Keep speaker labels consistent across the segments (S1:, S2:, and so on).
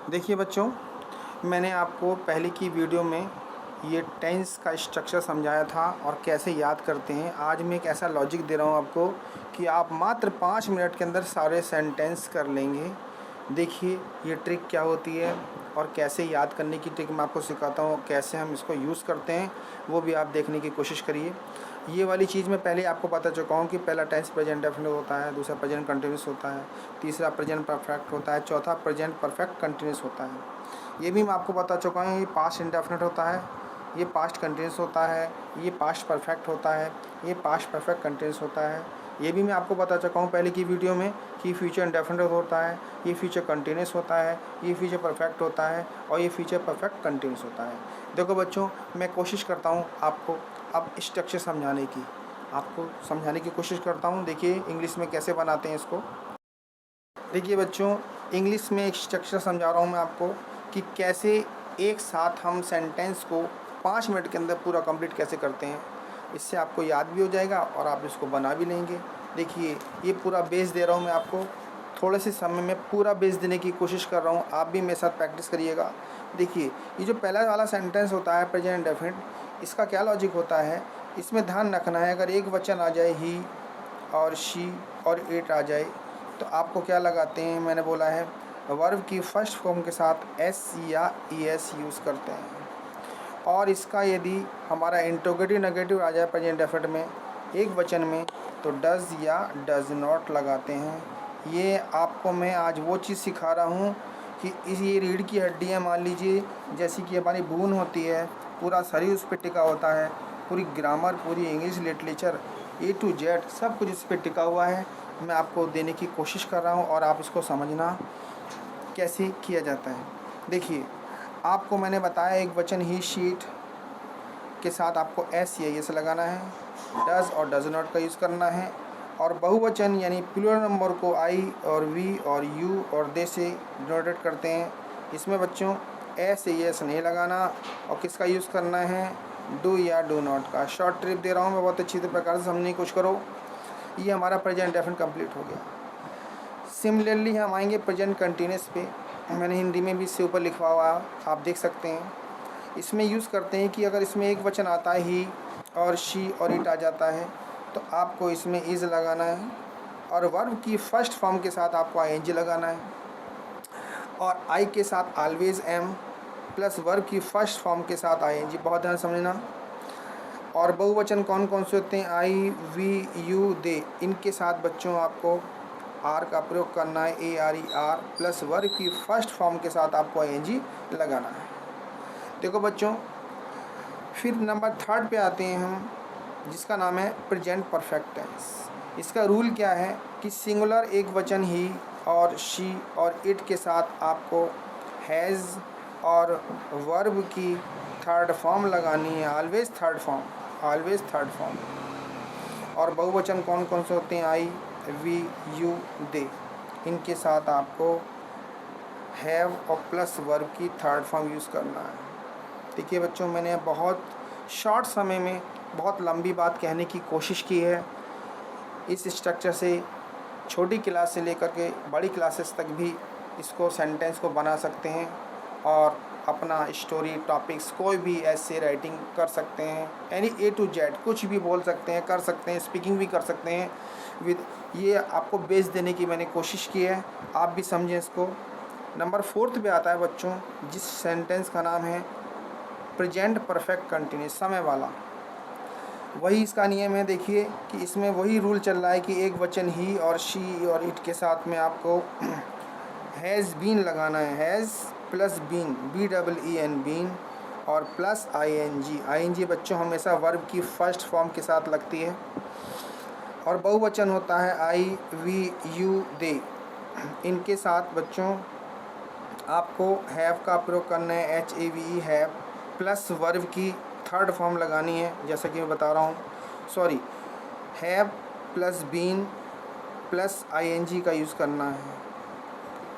S1: देखिए बच्चों, मैंने आपको पहले की वीडियो में ये टेंस का स्ट्रक्चर समझाया था और कैसे याद करते हैं। आज मैं एक ऐसा लॉजिक दे रहा हूँ आपको कि आप मात्र 5 मिनट के अंदर सारे सेंटेंस कर लेंगे। देखिए ये ट्रिक क्या होती है और कैसे याद करने की ट्रिक मैं आपको सिखाता हूँ, कैसे हम इसको यूज़ करते हैं वो भी आप देखने की कोशिश करिए। ये वाली चीज़ मैं पहले आपको बता चुका हूँ कि पहला टेंस प्रेजेंट डेफिनेट होता है, दूसरा प्रेजेंट कंटिन्यूस होता है, तीसरा प्रेजेंट परफेक्ट होता है, चौथा प्रेजेंट परफेक्ट कंटिन्यूस होता है। ये भी मैं आपको बता चुका हूँ, ये पास्ट इंडेफिनिट होता है, ये पास्ट कंटिन्यूस होता है, ये पास्ट परफेक्ट होता है, ये पास्ट परफेक्ट कंटिन्यूस होता है। ये भी मैं आपको बता चुका हूँ पहले की वीडियो में कि फ्यूचर इंडेफिनिट होता है, ये फ्यूचर कंटिन्यूस होता है, ये फ्यूचर परफेक्ट होता है और ये फ्यूचर परफेक्ट कंटिन्यूस होता है। देखो बच्चों, मैं कोशिश करता हूँ आपको अब स्ट्रक्चर समझाने की, आपको समझाने की कोशिश करता हूँ। देखिए इंग्लिश में कैसे बनाते हैं इसको। देखिए बच्चों, इंग्लिश में एक स्ट्रक्चर समझा रहा हूँ मैं आपको कि कैसे एक साथ हम सेंटेंस को 5 मिनट के अंदर पूरा कंप्लीट कैसे करते हैं। इससे आपको याद भी हो जाएगा और आप इसको बना भी लेंगे। देखिए ये पूरा बेस दे रहा हूँ मैं आपको, थोड़े से समय में पूरा बेस देने की कोशिश कर रहा हूँ, आप भी मेरे साथ प्रैक्टिस करिएगा। देखिए ये जो पहला वाला सेंटेंस होता है प्रेजेंट इंडेफिनिट, इसका क्या लॉजिक होता है, इसमें ध्यान रखना है अगर एक वचन आ जाए ही और शी और इट आ जाए तो आपको क्या लगाते हैं। मैंने बोला है वर्ब की फर्स्ट फॉर्म के साथ एस या ई एस यूज़ करते हैं। और इसका यदि हमारा इंट्रोगेटिव नेगेटिव आ जाए प्रेजेंट डेफिनेट में एक वचन में तो डज़ या डज़ नॉट लगाते हैं। ये आपको मैं आज वो चीज़ सिखा रहा हूँ कि इस ये रीढ़ की हड्डी है, मान लीजिए जैसी कि हमारी बून होती है, पूरा शरीर उस पर टिका होता है, पूरी ग्रामर, पूरी English literature A to Z सब कुछ इस पर टिका हुआ है। मैं आपको देने की कोशिश कर रहा हूँ और आप इसको समझना कैसे किया जाता है। देखिए आपको मैंने बताया एक वचन ही शीट के साथ आपको एस या एस लगाना है, डज और डज नॉट का यूज़ करना है, और बहुवचन यानी प्लूरल नंबर को आई और वी और यू और दे से डिनोटेट करते हैं। इसमें बच्चों एस या एस नहीं लगाना और किसका यूज़ करना है, डू या डू नॉट का। शॉर्ट ट्रिप दे रहा हूँ मैं, बहुत अच्छी प्रकार से समझने की कोशिश करो। ये हमारा प्रेजेंट इंडेफिनिट कंप्लीट हो गया। सिमिलरली हम आएंगे प्रेजेंट कंटिन्यूस पे, मैंने हिंदी में भी इससे ऊपर लिखवा हुआ आप देख सकते हैं। इसमें यूज़ करते हैं कि अगर इसमें एक वचन आता है ही और शी और इट आ जाता है तो आपको इसमें इज़ लगाना है और वर्ब की फर्स्ट फॉर्म के साथ आपको आईएनजी लगाना है और आई के साथ ऑलवेज एम प्लस वर्ब की फर्स्ट फॉर्म के साथ आईएनजी, बहुत ध्यान समझना। और बहुवचन कौन कौन से होते हैं, आई वी यू दे, इनके साथ बच्चों आपको आर का प्रयोग करना है, ARER प्लस वर्ब की फर्स्ट फॉर्म के साथ आपको आईएनजी लगाना है। देखो बच्चों, फिर नंबर 3 पे आते हैं हम, जिसका नाम है प्रेजेंट परफेक्ट टेंस। इसका रूल क्या है कि सिंगुलर एक वचन ही और शी और इट के साथ आपको हैज़ और वर्ब की थर्ड फॉर्म लगानी है, always third form, always third form. और बहुवचन कौन कौन से होते हैं, आई वी यू दे, इनके साथ आपको हैव और प्लस वर्ब की थर्ड फॉर्म यूज़ करना है। देखिए बच्चों, मैंने बहुत शॉर्ट समय में बहुत लंबी बात कहने की कोशिश की है। इस स्ट्रक्चर से छोटी क्लास से लेकर के बड़ी क्लासेस तक भी इसको सेंटेंस को बना सकते हैं और अपना स्टोरी टॉपिक्स कोई भी ऐसे राइटिंग कर सकते हैं, यानी A to Z कुछ भी बोल सकते हैं, कर सकते हैं, स्पीकिंग भी कर सकते हैं विद। ये आपको बेस देने की मैंने कोशिश की है, आप भी समझें इसको। नंबर 4 पे आता है बच्चों, जिस सेंटेंस का नाम है प्रेजेंट परफेक्ट कंटिन्यूस, समय वाला। वही इसका नियम है। देखिए कि इसमें वही रूल चल रहा है कि एक वचन ही और शी और इट के साथ में आपको हैज़ बीन लगाना है, has plus been, BEEN been और प्लस ING। ING बच्चों हमेशा वर्ब की फर्स्ट फॉर्म के साथ लगती है। और बहुवचन होता है आई वी यू दे, इनके साथ बच्चों आपको हैव का प्रयोग करना है, HAVE हैव प्लस वर्ब की थर्ड फॉर्म लगानी है, जैसा कि मैं बता रहा हूँ। Sorry, have plus been plus ING का यूज़ करना है।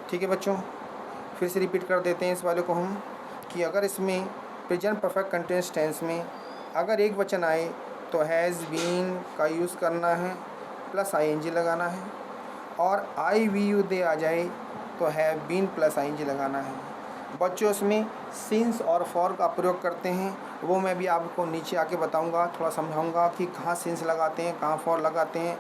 S1: ठीक है बच्चों, फिर से रिपीट कर देते हैं इस वाले को हम कि अगर इसमें प्रेजेंट परफेक्ट कंटिन्यूअस टेंस में अगर एक वचन आए तो हैज़ बीन का यूज़ करना है प्लस ING लगाना है, और आई वी यू दे आ जाए तो हैव बीन प्लस ING लगाना है। बच्चों इसमें सिंस और फॉर का प्रयोग करते हैं, वो मैं भी आपको नीचे आके बताऊंगा, थोड़ा समझाऊंगा कि कहाँ सिंस लगाते हैं, कहाँ फॉर लगाते हैं।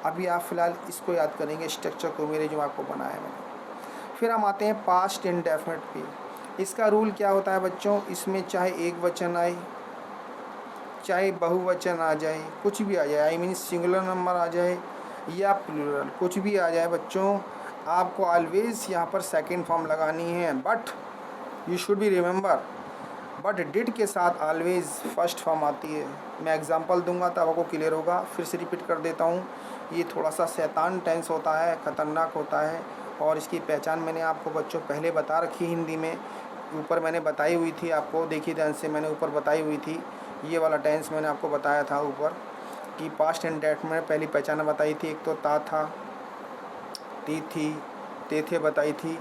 S1: अभी आप फ़िलहाल इसको याद करेंगे, स्ट्रक्चर को, मेरे जो आपको बनाया मैंने। फिर हम आते हैं पास्ट इंडेफिनिट पे। इसका रूल क्या होता है बच्चों, इसमें चाहे एक वचन आए, चाहे बहुवचन आ जाए, कुछ भी आ जाए, आई मीन सिंगुलर नंबर आ जाए या प्लूरल, कुछ भी आ जाए बच्चों, आपको ऑलवेज यहाँ पर सेकंड फॉर्म लगानी है। But you should be remember, but did के साथ ऑलवेज फर्स्ट फॉर्म आती है। मैं एग्जांपल दूंगा तब आपको क्लियर होगा। फिर से रिपीट कर देता हूँ, ये थोड़ा सा शैतान टेंस होता है, ख़तरनाक होता है, और इसकी पहचान मैंने आपको बच्चों पहले बता रखी हिंदी में, ऊपर मैंने बताई हुई थी आपको, देखिए ध्यान से, मैंने ऊपर बताई हुई थी, ये वाला टेंस मैंने आपको बताया था ऊपर कि पास्ट इंडेफिनिट में पहली पहचान बताई थी। एक तो ता था, ती थी, ते थे बताई थी।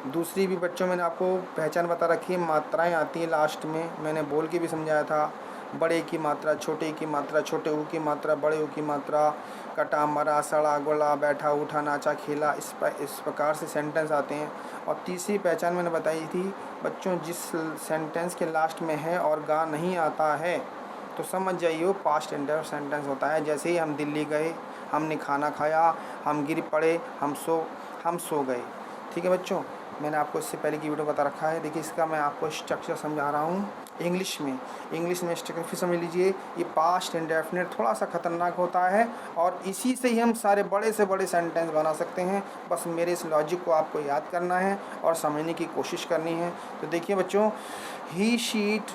S1: दूसरी भी बच्चों मैंने आपको पहचान बता रखी है, मात्राएं आती हैं लास्ट में, मैंने बोल के भी समझाया था। बड़े की मात्रा, छोटे की मात्रा, छोटे ऊ की मात्रा, बड़े ऊ की मात्रा, कटा, मरा, सड़ा, गोला, बैठा, उठा, नाचा, खेला, इस प्रकार से सेंटेंस आते हैं। और तीसरी पहचान मैंने बताई थी बच्चों, जिस सेंटेंस के लास्ट में है और गा नहीं आता है तो समझ जाइए वो पास्ट इंडेफिनिट सेंटेंस होता है। जैसे ही हम दिल्ली गए, हमने खाना खाया, हम गिर पड़े, हम सो गए। ठीक है बच्चों, मैंने आपको इससे पहले की वीडियो बता रखा है। देखिए इसका मैं आपको स्ट्रक्चर समझा रहा हूँ इंग्लिश में स्ट्रक्चर फिर समझ लीजिए। ये पास्ट इंडेफिनिट थोड़ा सा ख़तरनाक होता है और इसी से ही हम सारे बड़े से बड़े सेंटेंस बना सकते हैं। बस मेरे इस लॉजिक को आपको याद करना है और समझने की कोशिश करनी है। तो देखिए बच्चों, ही, शी, इट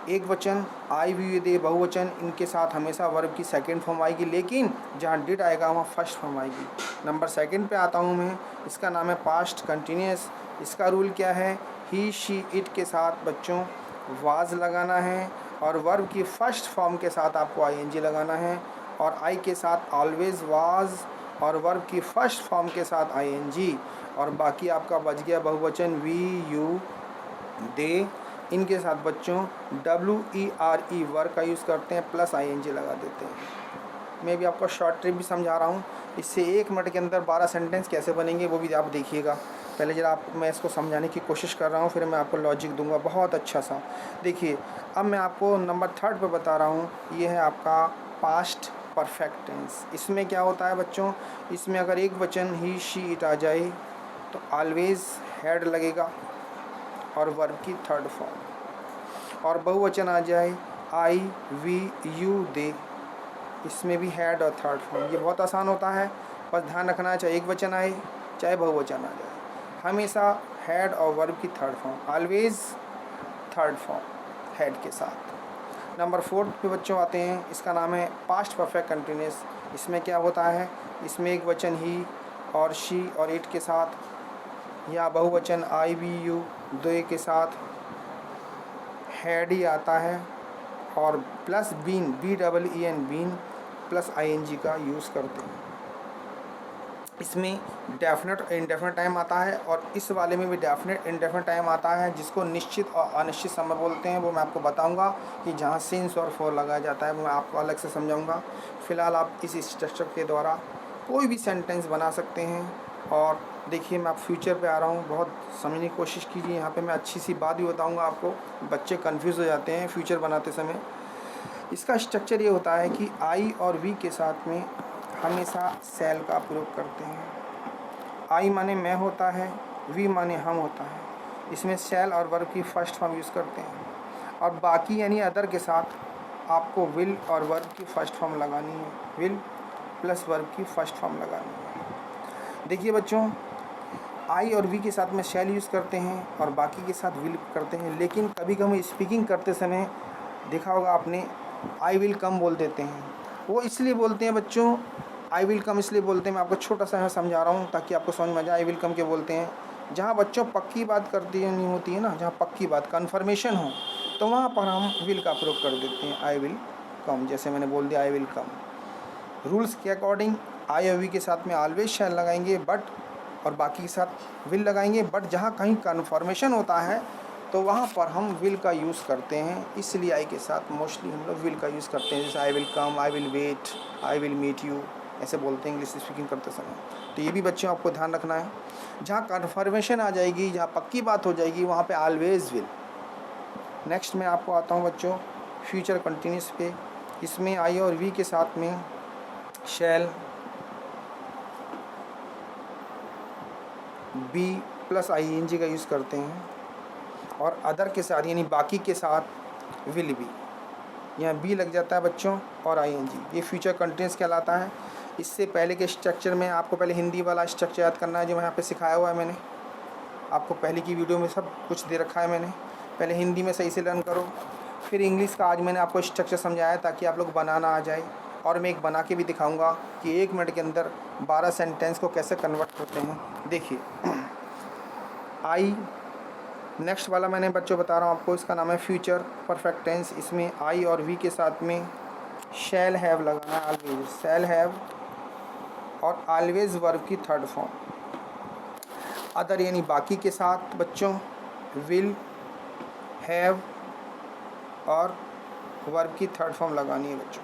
S1: एक वचन, आई, वी, दे बहुवचन, इनके साथ हमेशा वर्ब की सेकंड फॉर्म आएगी, लेकिन जहाँ डिड आएगा वहाँ फर्स्ट फॉर्म आएगी। नंबर सेकंड पे आता हूँ मैं, इसका नाम है पास्ट कंटिन्यूअस। इसका रूल क्या है, ही, शी, इट के साथ बच्चों वाज लगाना है और वर्ब की फर्स्ट फॉर्म के साथ आपको आईएनजी लगाना है, और आई के साथ ऑलवेज वाज और वर्ब की फर्स्ट फॉर्म के साथ आईएनजी, और बाकी आपका बच गया बहुवचन वी, यू, दे, इनके साथ बच्चों WERE वर्ब का यूज़ करते हैं प्लस आईएनजी लगा देते हैं। मैं भी आपको शॉर्ट ट्रिक भी समझा रहा हूँ, इससे 1 मिनट के अंदर 12 सेंटेंस कैसे बनेंगे वो भी आप देखिएगा। पहले जरा मैं इसको समझाने की कोशिश कर रहा हूँ, फिर मैं आपको लॉजिक दूंगा बहुत अच्छा सा। देखिए अब मैं आपको नंबर 3 पे बता रहा हूँ, ये है आपका पास्ट परफेक्ट टेंस। इसमें क्या होता है बच्चों, इसमें अगर एक वचन ही, शी, इट आ जाए तो ऑलवेज हेड लगेगा और वर्ब की थर्ड फॉर्म, और बहुवचन आ जाए आई, वी, यू, दे, इसमें भी हेड और थर्ड फॉर्म। ये बहुत आसान होता है, बस ध्यान रखना है, चाहे एक वचन आए चाहे बहुवचन आ जाए, हमेशा हेड और वर्ब की third form, always third form head के साथ। नंबर 4 पे बच्चों आते हैं, इसका नाम है पास्ट परफेक्ट कंटिन्यूअस। इसमें क्या होता है, इसमें एक वचन ही और शी और इट के साथ, या बहुवचन आई, वी, यू, दे के साथ हेड ही आता है, और plus been, BEEN been plus ING का यूज़ करते हैं। इसमें डेफिनेट और इनडेफिनेट टाइम आता है, और इस वाले में भी डेफिनेट इनडेफिनेट टाइम आता है, जिसको निश्चित और अनिश्चित समय बोलते हैं। वो मैं आपको बताऊंगा कि जहाँ सिंस और फॉर लगाया जाता है, वो मैं आपको अलग से समझाऊंगा। फ़िलहाल आप इस स्ट्रक्चर के द्वारा कोई भी सेंटेंस बना सकते हैं। और देखिए मैं आप फ्यूचर पे आ रहा हूँ, बहुत समझने की कोशिश कीजिए। यहाँ पे मैं अच्छी सी बात भी बताऊँगा आपको, बच्चे कन्फ्यूज़ हो जाते हैं फ्यूचर बनाते समय। इसका स्ट्रक्चर ये होता है कि आई और वी के साथ में हमेशा सेल का प्रयोग करते हैं। आई माने मैं होता है, वी माने हम होता है, इसमें सेल और वर्ब की फर्स्ट फॉर्म यूज़ करते हैं, और बाकी यानी अदर के साथ आपको विल और वर्ब की फर्स्ट फॉर्म लगानी है, विल प्लस वर्ब की फर्स्ट फॉर्म लगानी है। देखिए बच्चों, आई और वी के साथ में शैल यूज़ करते हैं और बाकी के साथ विल करते हैं, लेकिन कभी कभी स्पीकिंग करते समय देखा होगा आपने, आई विल कम बोल देते हैं। वो इसलिए बोलते हैं बच्चों, आई विल कम इसलिए बोलते हैं, मैं आपको छोटा सा समझा रहा हूँ ताकि आपको समझ में आ जाए। आई विल कम के बोलते हैं जहाँ बच्चों पक्की बात करती नहीं होती है ना, जहाँ पक्की बात कन्फर्मेशन हो, तो वहाँ पर हम विल का प्रयोग कर देते हैं, आई विल कम। जैसे मैंने बोल दिया आई विल कम। रूल्स के अकॉर्डिंग आई और वी के साथ में ऑलवेज शैल लगाएंगे, बट और बाकी के साथ विल लगाएंगे, बट जहाँ कहीं कन्फर्मेशन होता है तो वहाँ पर हम विल का यूज़ करते हैं। इसलिए आई के साथ मोस्टली हम लोग विल का यूज़ करते हैं, जैसे I will come, I will wait, I will meet you, ऐसे बोलते हैं इंग्लिश स्पीकिंग करते समय। तो ये भी बच्चों आपको ध्यान रखना है। जहाँ कन्फर्मेशन आ जाएगी, जहाँ पक्की बात हो जाएगी, वहाँ पे ऑलवेज विल। नेक्स्ट मैं आपको आता हूँ बच्चों फ्यूचर कंटिन्यूस पे। इसमें आई और वी के साथ में शैल, बी प्लस ING का यूज़ करते हैं, और अदर के साथ यानी बाकी के साथ विल बी। यहाँ बी लग जाता है बच्चों और ING। ये फ्यूचर कंटिन्यूस कहलाता है। इससे पहले के स्ट्रक्चर में आपको पहले हिंदी वाला स्ट्रक्चर याद करना है, जो यहाँ पे सिखाया हुआ है मैंने आपको। पहले की वीडियो में सब कुछ दे रखा है मैंने। पहले हिंदी में सही से लर्न करो, फिर इंग्लिश का आज मैंने आपको स्ट्रक्चर समझाया ताकि आप लोग बनाना आ जाए। और मैं एक बना के भी दिखाऊंगा कि 1 मिनट के अंदर 12 सेंटेंस को कैसे कन्वर्ट करते हैं। देखिए आई, नेक्स्ट वाला मैंने बच्चों बता रहा हूँ आपको, इसका नाम है फ्यूचर परफेक्ट टेंस। इसमें आई और वी के साथ में शैल हैव लगाना है, ऑलवेज शैल हैव, और ऑलवेज वर्ब की थर्ड फॉर्म। अदर यानी बाकी के साथ बच्चों विल, हैव और वर्ब की थर्ड फॉर्म लगानी है बच्चों।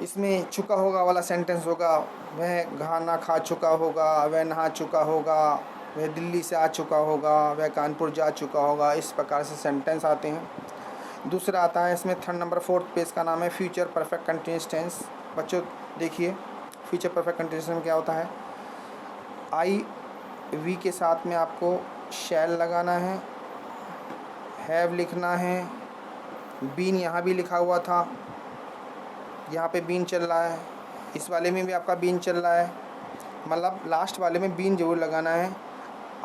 S1: इसमें चुका होगा वाला सेंटेंस होगा, वह खाना खा चुका होगा, वह नहा चुका होगा, वह दिल्ली से आ चुका होगा, वह कानपुर जा चुका होगा। इस प्रकार से सेंटेंस आते हैं। दूसरा आता है इसमें थर्ड नंबर 4th पेज का नाम है फ्यूचर परफेक्ट कंटिन्यूअस टेंस। बच्चों देखिए फ्यूचर परफेक्ट कंटिन्यूअस में क्या होता है, आई वी के साथ में आपको शैल लगाना है, हैव लिखना है, बीन यहाँ भी लिखा हुआ था, यहाँ पे बीन चल रहा है, इस वाले में भी आपका बीन चल रहा है, मतलब लास्ट वाले में बीन जरूर लगाना है।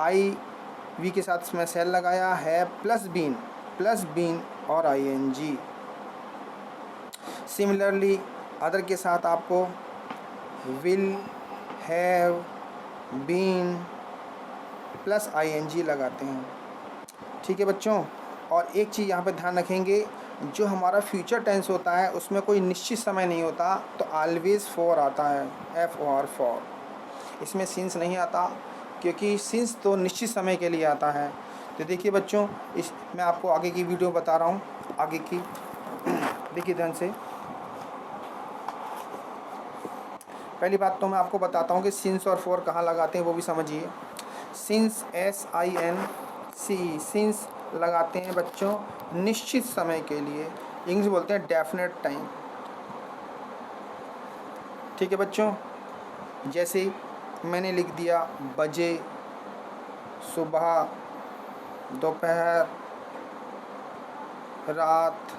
S1: आई वी के साथ मैं सेल लगाया है प्लस बीन और ING। सिमिलरली अदर के साथ आपको will, have, been plus ING लगाते हैं। ठीक है बच्चों। और एक चीज़ यहाँ पे ध्यान रखेंगे, जो हमारा फ्यूचर टेंस होता है उसमें कोई निश्चित समय नहीं होता, तो ऑलवेज फॉर आता है, FOR फॉर। इसमें सिंस नहीं आता, क्योंकि सिंस तो निश्चित समय के लिए आता है। तो देखिए बच्चों, इस मैं आपको आगे की वीडियो बता रहा हूँ, आगे की देखिए ध्यान से। पहली बात तो मैं आपको बताता हूँ कि सिंस और फॉर कहाँ लगाते हैं, वो भी समझिए। सिंस SINC, सिंस लगाते हैं बच्चों निश्चित समय के लिए, इंग्लिश बोलते हैं डेफिनेट टाइम। ठीक है बच्चों। जैसे मैंने लिख दिया बजे, सुबह, दोपहर, रात,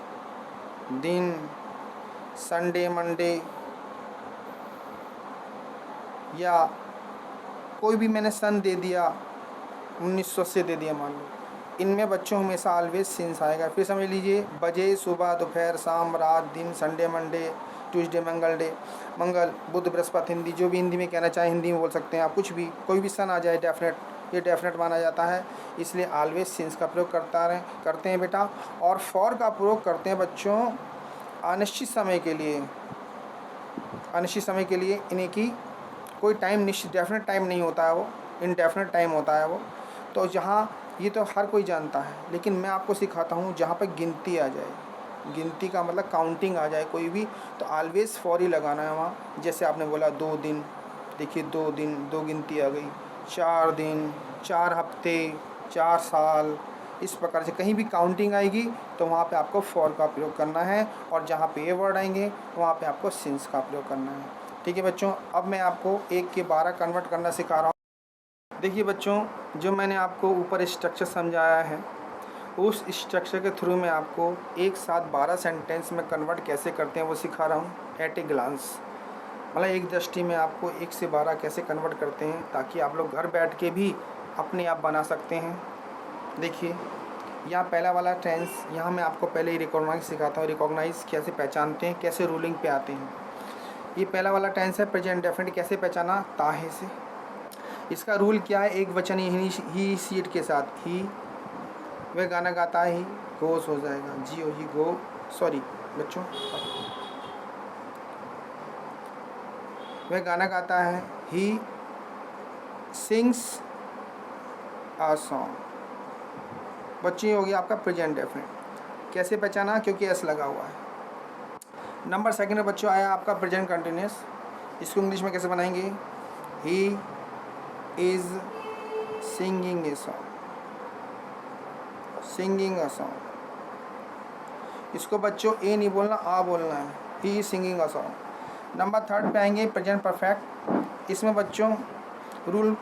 S1: दिन, संडे, मंडे, या कोई भी मैंने सन दे दिया, 1900 से दे दिया मान लो। इनमें बच्चों हमेशा ऑलवेज सिंस आएगा। फिर समझ लीजिए बजे, सुबह, दोपहर, शाम, रात, दिन, संडे, मंडे, ट्यूसडे, मंगल, बुध, बृहस्पति, हिंदी, जो भी हिंदी में कहना चाहें हिंदी में बोल सकते हैं आप, कुछ भी, कोई भी सन आ जाए डेफिनेट, ये डेफिनेट माना जाता है, इसलिए ऑलवेज सिंस का प्रयोग करते हैं बेटा। और फॉर का प्रयोग करते हैं बच्चों अनिश्चित समय के लिए। अनिश्चित समय के लिए इन्हें की कोई टाइम निश्चित डेफिनेट टाइम नहीं होता है, वो इनडेफिनेट टाइम होता है वो। तो जहाँ ये तो हर कोई जानता है, लेकिन मैं आपको सिखाता हूँ जहाँ पर गिनती आ जाए, गिनती का मतलब काउंटिंग आ जाए कोई भी, तो ऑलवेज फॉर ही लगाना है वहाँ। जैसे आपने बोला 2 दिन, देखिए 2 दिन, 2 गिनती आ गई, 4 दिन, 4 हफ्ते, 4 साल, इस प्रकार से कहीं भी काउंटिंग आएगी तो वहाँ पे आपको फॉर का प्रयोग करना है, और जहाँ पे ये वर्ड आएंगे वहाँ पे आपको सिंस का प्रयोग करना है। ठीक है बच्चों। अब मैं आपको 1 के 12 कन्वर्ट करना सिखा रहा हूँ। देखिए बच्चों, जो मैंने आपको ऊपर स्ट्रक्चर समझाया है, उस स्ट्रक्चर के थ्रू मैं आपको एक साथ 12 सेंटेंस में कन्वर्ट कैसे करते हैं वो सिखा रहा हूँ एट ए ग्लांस। मतलब एक दृष्टि में आपको 1 से 12 कैसे कन्वर्ट करते हैं, ताकि आप लोग घर बैठ के भी अपने आप बना सकते हैं। देखिए यहाँ पहला वाला टेंस, यहाँ मैं आपको पहले ही रिकॉग्नाइज सिखाता हूँ, रिकॉग्नाइज कैसे पहचानते हैं, कैसे रूलिंग पे आते हैं। ये पहला वाला टेंस है प्रेजेंट डेफिनेट, कैसे पहचाना, ताहे से। इसका रूल क्या है, एक वचन ही सीट के साथ, ही, वह गाना गाता है, ही गोस हो जाएगा, जियो ही गो, सॉरी बच्चों, वह गाना गाता है, ही सिंग्स आ सॉन्ग। बच्चे हो गया आपका प्रेजेंट डेफिनेट। कैसे पहचाना, क्योंकि एस लगा हुआ है। नंबर सेकंड में बच्चों आया आपका प्रेजेंट कंटिन्यूस। इसको इंग्लिश में कैसे बनाएंगे? He is singing a song, singing a song. इसको बच्चों ए नहीं बोलना, आ बोलना है। He is singing a song. Number third पे आएंगे प्रेजेंट परफेक्ट। इसमें बच्चों रूल,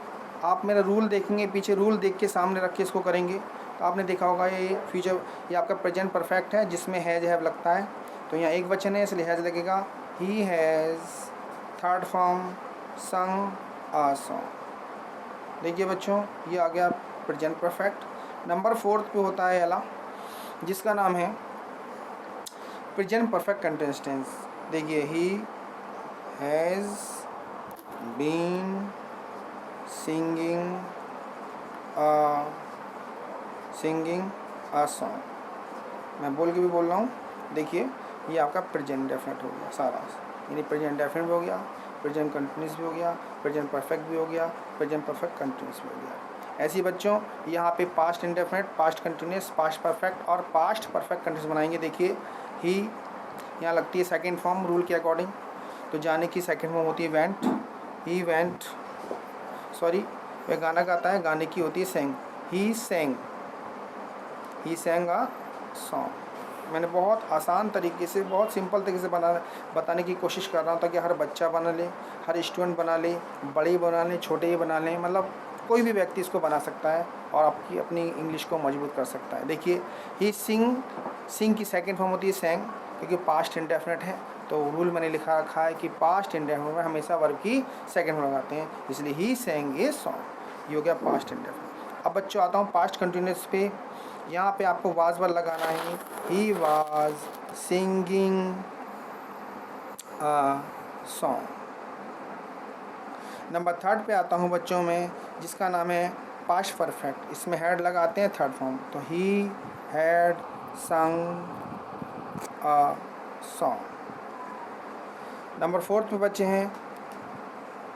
S1: आप मेरा रूल देखेंगे, पीछे रूल देख के सामने रख के इसको करेंगे तो आपने देखा होगा ये फ्यूचर, ये आपका प्रेजेंट परफेक्ट है जिसमें हैज़ हैव लगता है। तो यहाँ एक वचन है इसलिए हैज़ लगेगा। ही हैज़ थर्ड फॉर्म संग आ सॉन्ग। देखिए बच्चों ये आ गया प्रेजेंट परफेक्ट। नंबर फोर्थ पे होता है अला, जिसका नाम है प्रेजेंट परफेक्ट कंटिन्यूअस टेंस। देखिए he has been singing a song. मैं बोल के भी बोल रहा हूँ। देखिए ये आपका प्रेजेंट डेफिनेट हो गया सारा, यानी प्रेजेंट डेफिनेट भी हो गया, प्रेजेंट कंटिन्यूस भी हो गया, प्रेजेंट परफेक्ट भी हो गया, प्रेजेंट परफेक्ट कंटिन्यूस भी हो गया। ऐसे ही बच्चों यहाँ पे past indefinite, past continuous, past perfect और पास्ट परफेक्ट कंटिन्यूस बनाएंगे। देखिए ही यहाँ लगती है सेकेंड फॉर्म रूल के अकॉर्डिंग, तो जाने की सेकेंड फॉर्म होती है वेंट। ही वेंट, सॉरी वह गाना गाता है, गाने की होती है सेंग। ही सेंग, ही सेंग अ सॉन्ग। मैंने बहुत आसान तरीके से, बहुत सिंपल तरीके से बताने की कोशिश कर रहा हूँ ताकि हर बच्चा बना ले, हर स्टूडेंट बना ले, बड़े बना लें, छोटे ही बना लें, मतलब कोई भी व्यक्ति इसको बना सकता है और आपकी अपनी इंग्लिश को मजबूत कर सकता है। देखिए ही सिंग, सिंग की सेकंड फॉर्म होती है सेंग, क्योंकि पास्ट इंडेफिनिट है तो रूल मैंने लिखा रखा है कि पास्ट इंडेफिनिट में हमेशा वर्ब की सेकंड फॉर्म लगाते हैं, इसलिए ही सेंग ए सॉन्ग। ये हो गया पास्ट इंडेफिनिट। अब बच्चों आता हूँ पास्ट कंटिन्यूअस पे। यहाँ पे आपको वाज वर्ड लगाना है। He was singing a song. Number third पे आता हूँ बच्चों में, जिसका नाम है पास्ट परफेक्ट। इसमें हैड लगाते हैं थर्ड फॉर्म, तो ही हैड संग अ सॉन्ग। नंबर फोर्थ पे बच्चे हैं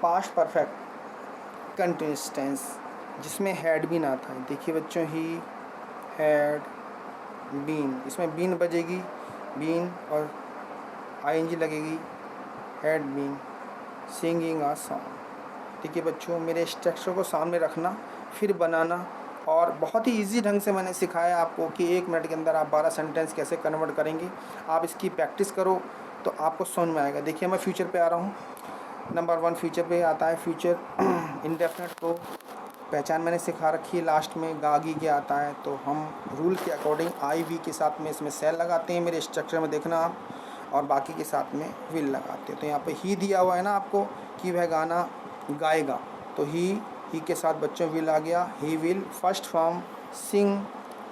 S1: पास्ट परफेक्ट कंटिन्यूअस टेंस, जिसमें हैड बीन आता है। देखिए बच्चों ही हैड बीन, इसमें बीन बजेगी, बीन और आईएनजी लगेगी, had been singing a song. देखिए बच्चों मेरे स्ट्रक्चर को सामने रखना, फिर बनाना, और बहुत ही इजी ढंग से मैंने सिखाया आपको कि 1 मिनट के अंदर आप 12 सेंटेंस कैसे कन्वर्ट करेंगे। आप इसकी प्रैक्टिस करो तो आपको समझ में आएगा। देखिए मैं फ्यूचर पे आ रहा हूँ। नंबर 1 फ्यूचर पे आता है। फ्यूचर इंडेफिनिट को पहचान मैंने सिखा रखी है, लास्ट में गागी के आता है, तो हम रूल के अकॉर्डिंग आई वी के साथ में इसमें सेल लगाते हैं, मेरे स्ट्रक्चर में देखना आप, और बाकी के साथ में विल लगाते हैं। तो यहाँ पे ही दिया हुआ है ना आपको कि वह गाना गाएगा, तो ही के साथ बच्चों विल आ गया। He will first form sing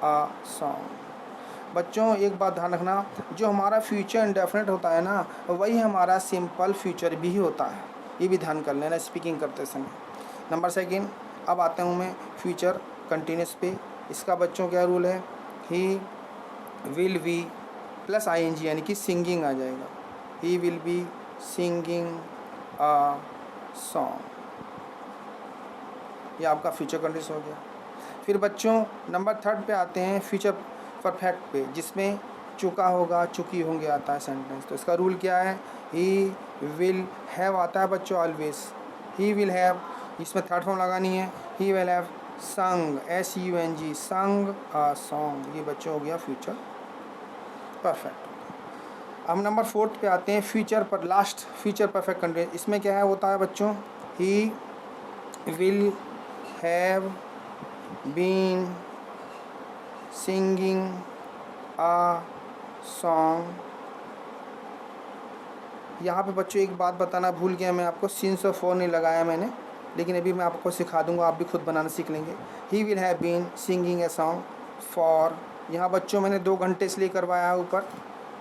S1: a song. बच्चों एक बात ध्यान रखना, जो हमारा फ्यूचर इंडेफिनिट होता है ना, वही हमारा सिंपल फ्यूचर भी होता है, ये भी ध्यान कर लेना स्पीकिंग करते समय। नंबर सेकंड, अब आते हूँ मैं फ्यूचर कंटिन्यूस पे। इसका बच्चों क्या रूल है? He will be plus ING यानी कि सिंगिंग आ जाएगा। He will be singing a song. ये आपका फ्यूचर कंटिन्यूस हो गया। फिर बच्चों नंबर थर्ड पे आते हैं फ्यूचर परफेक्ट पे, जिसमें चुका होगा, चुकी होंगे आता है सेंटेंस। तो इसका रूल क्या है? ही विल हैव आता है बच्चों ऑलवेज। ही विल हैव, इसमें थर्ड फॉर्म लगानी है। ही विल हैव संग, SUNG, संग अ सॉन्ग। ये बच्चों हो गया फ्यूचर परफेक्ट। अब नंबर फोर्थ पे आते हैं फ्यूचर पर, लास्ट फ्यूचर परफेक्ट कंटिन्यूस। इसमें क्या है होता है बच्चों? He will have been singing a song. यहाँ पे बच्चों एक बात बताना भूल गया मैं आपको, सिंस और फॉर नहीं लगाया मैंने, लेकिन अभी मैं आपको सिखा दूंगा, आप भी खुद बनाना सीख लेंगे। He will have been singing a song for, यहाँ बच्चों मैंने 2 घंटे इसलिए करवाया है ऊपर,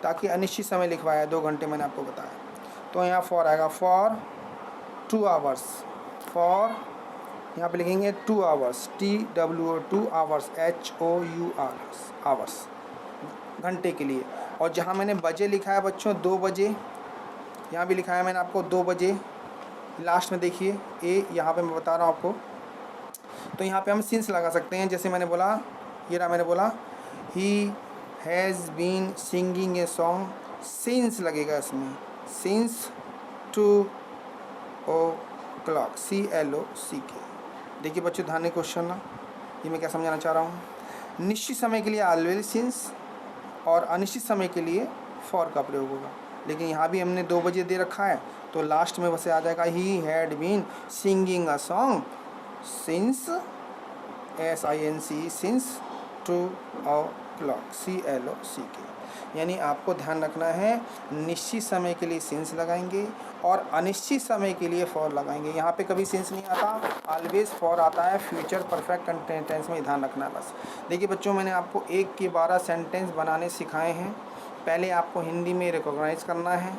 S1: ताकि अनिश्चित समय लिखवाया, 2 घंटे मैंने आपको बताया। तो यहाँ फॉर आएगा, फॉर 2 आवर्स। फॉर यहाँ पे लिखेंगे 2 hours, TWO 2 hours, HOURS hours, घंटे के लिए। और जहाँ मैंने बजे लिखा है बच्चों 2 बजे, यहाँ भी लिखा है मैंने आपको 2 बजे, लास्ट में देखिए ए, यहाँ पे मैं बता रहा हूँ आपको। तो यहाँ पे हम सिंस लगा सकते हैं, जैसे मैंने बोला, ये रहा मैंने बोला he has been singing a song since लगेगा इसमें, सिंस 2 o'clock, CLOCK। देखिए बच्चों ध्यान क्वेश्चन ना, ये मैं क्या समझाना चाह रहा हूँ। निश्चित समय के लिए ऑलवेज सिंस और अनिश्चित समय के लिए फॉर का प्रयोग होगा। लेकिन यहाँ भी हमने 2 बजे दे रखा है, तो लास्ट में वैसे आ जाएगा he had been singing a song since SINC since 2 o'clock, CLOCK। यानी आपको ध्यान रखना है, निश्चित समय के लिए सिंस लगाएंगे और अनिश्चित समय के लिए फॉर लगाएंगे। यहाँ पे कभी सिंस नहीं आता, ऑलवेज फॉर आता है। फ्यूचर परफेक्ट टेंस में ध्यान रखना है बस। देखिए बच्चों, मैंने आपको 1 के 12 सेंटेंस बनाने सिखाए हैं। पहले आपको हिंदी में रिकॉग्नाइज करना है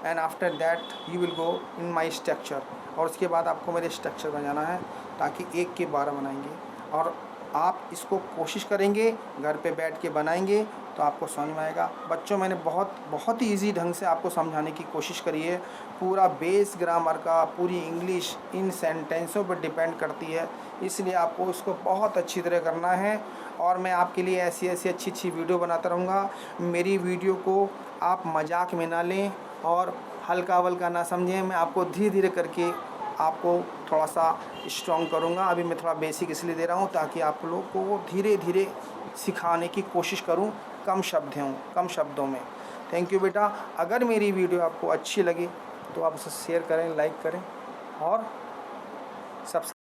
S1: and after that you will go in my structure, और उसके बाद आपको मेरे स्ट्रक्चर बनाना है, ताकि 1 के 12 बनाएंगे। और आप इसको कोशिश करेंगे, घर पे बैठ के बनाएंगे तो आपको समझ में आएगा। बच्चों मैंने बहुत ही ईजी ढंग से आपको समझाने की कोशिश करी है। पूरा बेस ग्रामर का, पूरी इंग्लिश इन सेंटेंसों पर डिपेंड करती है, इसलिए आपको इसको बहुत अच्छी तरह करना है। और मैं आपके लिए ऐसी अच्छी वीडियो बनाता रहूँगा। मेरी वीडियो को आप मजाक में ना लें और हल्का वल्का ना समझें। मैं आपको धीरे धीरे करके आपको थोड़ा सा स्ट्रॉन्ग करूँगा। अभी मैं थोड़ा बेसिक इसलिए दे रहा हूँ ताकि आप लोग को धीरे धीरे सिखाने की कोशिश करूँ, कम शब्दों में। थैंक यू बेटा। अगर मेरी वीडियो आपको अच्छी लगी तो आप उसे शेयर करें, लाइक करें और सब्सक्राइब